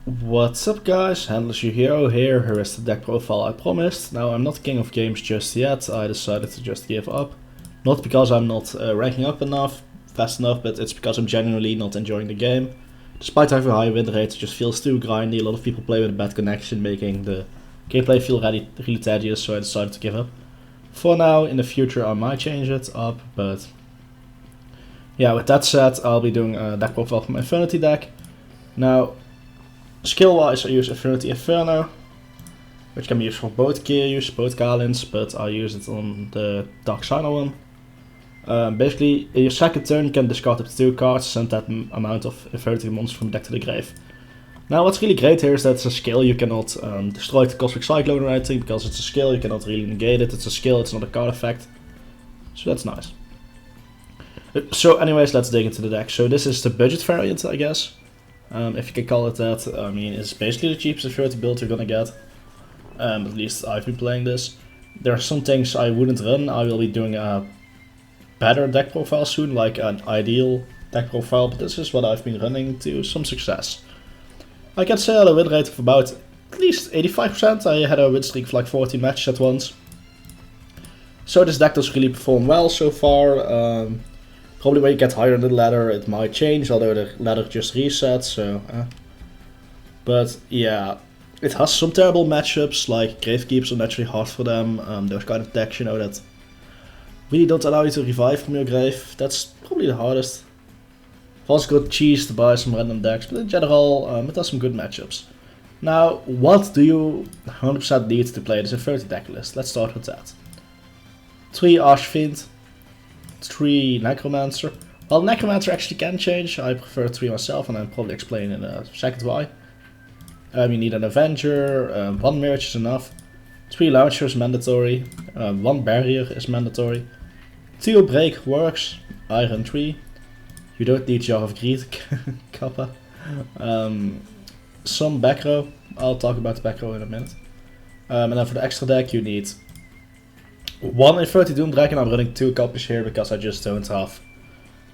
What's up guys, Handless Your Hero here, here is the deck profile I promised. Now I'm not king of games just yet, I decided to just give up. Not because I'm not ranking up enough, fast enough, but it's because I'm genuinely not enjoying the game. Despite having a high win rate, it just feels too grindy, a lot of people play with a bad connection, making the gameplay feel really tedious, so I decided to give up. For now, in the future I might change it up, but yeah, with that said, I'll be doing a deck profile for my Infernity deck. Now, skill-wise, I use Infernity Inferno, which can be used for both Kiryus, both Galins, but I use it on the Dark Signer one. Basically, in your second turn you can discard up to 2 cards, send that amount of Infernity monsters from deck to the grave. Now what's really great here is that it's a skill, you cannot destroy the Cosmic Cyclone or anything, because it's a skill, you cannot really negate it, it's a skill, it's not a card effect. So that's nice. So anyways, let's dig into the deck. So this is the budget variant, I guess. If you can call it that. I mean, it's basically the cheapest Infernity build you're gonna get. At least I've been playing this. There are some things I wouldn't run. I will be doing a better deck profile soon, like an ideal deck profile, but this is what I've been running to some success. I can say I had a win rate of about at least 85%. I had a win streak of like 14 matches at once. So this deck does really perform well so far. Probably when you get higher in the ladder it might change, although the ladder just resets, so... But yeah, it has some terrible matchups, like Gravekeepers are naturally hard for them. Those kind of decks, you know, that really don't allow you to revive from your grave. That's probably the hardest. I've also got cheese to buy some random decks, but in general, it has some good matchups. Now, what do you 100% need to play this Infernity deck list? Let's start with that. 3 Archfiend. 3 Necromancer. Well, Necromancer actually can change. I prefer 3 myself, and I'll probably explain in a second why. You need an Avenger, 1 Mirage is enough. 3 Launchers mandatory. 1 Barrier is mandatory. 2 Break works. Iron 3. You don't need Jar of Greed, Kappa. Some back row. I'll talk about the back row in a minute. And then for the extra deck you need 1 Infernity Doom Dragon. I'm running 2 copies here because I just don't have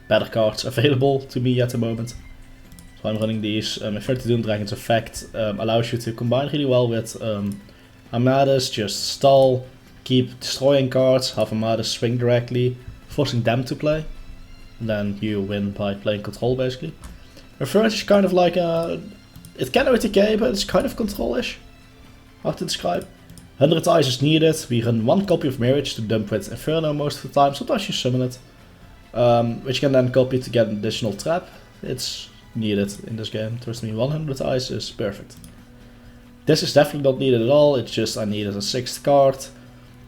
better cards available to me at the moment. So I'm running these. Infernity Doom Dragon's effect allows you to combine really well with Armadas, just stall, keep destroying cards, have Armadas swing directly, forcing them to play. And then you win by playing control basically. Infernity is kind of like a... It can OTK, but it's kind of control-ish. Hard to describe. 100 eyes is needed. We run 1 copy of Mirage to dump with Inferno most of the time. Sometimes you summon it, which you can then copy to get an additional trap. It's needed in this game. Trust me, 100 eyes is perfect. This is definitely not needed at all. It's just I needed a 6th card.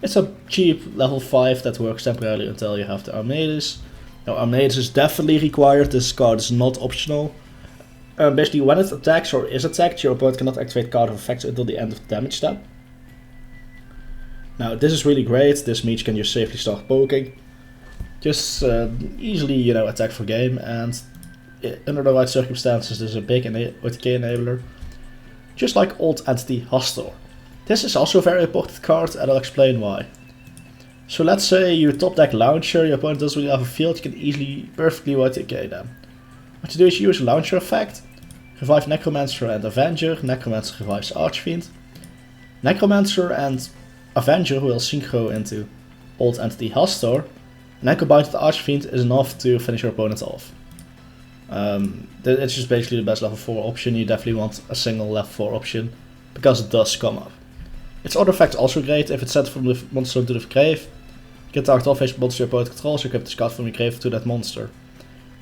It's a cheap level 5 that works temporarily until you have the Armadas. Now Armadas is definitely required. This card is not optional. Basically, when it attacks or is attacked, your opponent cannot activate card of effects until the end of the damage step. Now this is really great. This means you can just safely start poking. Just easily, you know, attack for game, and under the right circumstances this is a big OTK enabler. Just like Old Entity Hastor. This is also a very important card, and I'll explain why. So let's say you top deck Launcher, your opponent doesn't really have a field, you can easily, perfectly OTK them. What you do is you use a Launcher effect, revive Necromancer and Avenger. Necromancer revives Archfiend. Necromancer and Avenger will synchro into Old Entity Hastor, and then combined with the Archfiend is enough to finish your opponent off. It's just basically the best level 4 option. You definitely want a single level 4 option, because it does come up. Its other effect is also great. If it's sent from the monster to the grave, you can target all face monster your opponent controls, so you can discard from your grave to that monster.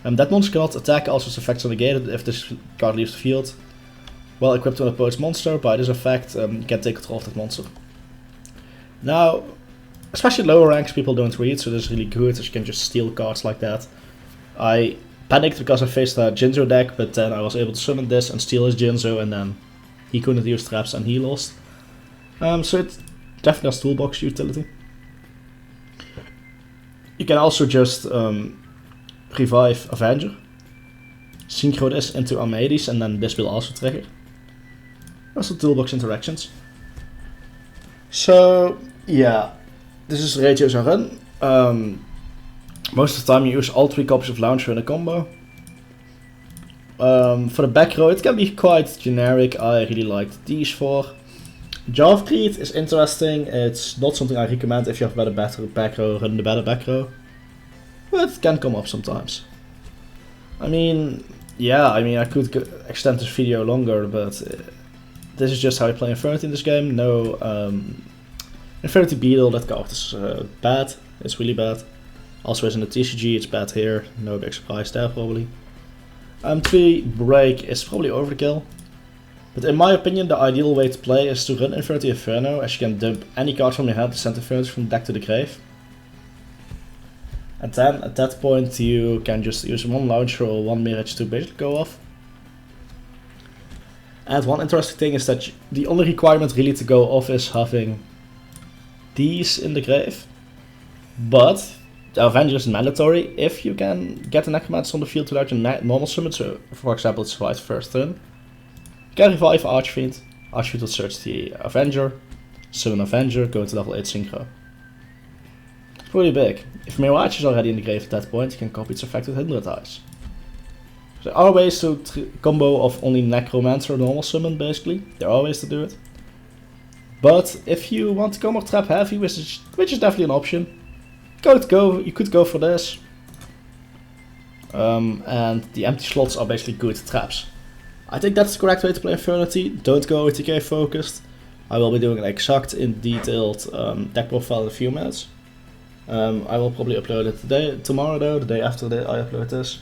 That monster cannot attack, also its effects are negated if this card leaves the field. While equipped to an opponent's monster, by this effect you can take control of that monster. Now, especially lower ranks people don't read, so this is really good, as you can just steal cards like that. I panicked because I faced a Jinzo deck, but then I was able to summon this and steal his Jinzo, and then he couldn't use traps and he lost. So it definitely has toolbox utility. You can also just revive Avenger, synchro this into Armadas, and then this will also trigger. Also toolbox interactions. So yeah, this is ratios I run. Most of the time you use all 3 copies of Launcher in a combo. For the back row, it can be quite generic. I really liked these four. Javcreed is interesting. It's not something I recommend if you have a better back row, run the better back row. But it can come up sometimes. I mean, yeah, I could extend this video longer, but this is just how I play Infernity in this game. No, Infernity Beetle, that card is bad. It's really bad. Also as in the TCG, it's bad here. No big surprise there probably. 3 break is probably overkill. But in my opinion, the ideal way to play is to run Infernity Inferno, as you can dump any card from your hand to send Infernity from the deck to the grave. And then at that point you can just use 1 launcher or 1 mirage to basically go off. And one interesting thing is that the only requirement really to go off is having these in the grave. But the Avenger is mandatory if you can get the Necromancer on the field without your normal summon. So for example, it's survived first turn. You can revive Archfiend. Archfiend will search the Avenger, summon Avenger, go to level 8 synchro. It's pretty big. If Mirage is already in the grave at that point, you can copy its effect with 100 eyes. So there are ways to combo of only Necromancer or normal summon basically. There are ways to do it. But if you want to go more trap heavy, which is definitely an option, you could go for this. And the empty slots are basically good traps. I think that's the correct way to play Infernity. Don't go OTK focused. I will be doing an exact in detailed deck profile in a few minutes. I will probably upload it tomorrow though, the day after I upload this.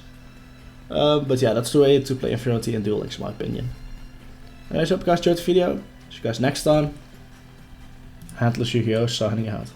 But yeah, that's the way to play Infernity and Duel Links in my opinion. Anyways, hope you guys enjoyed the video. See you guys next time. Handless Yu-Gi-Oh! Signing out.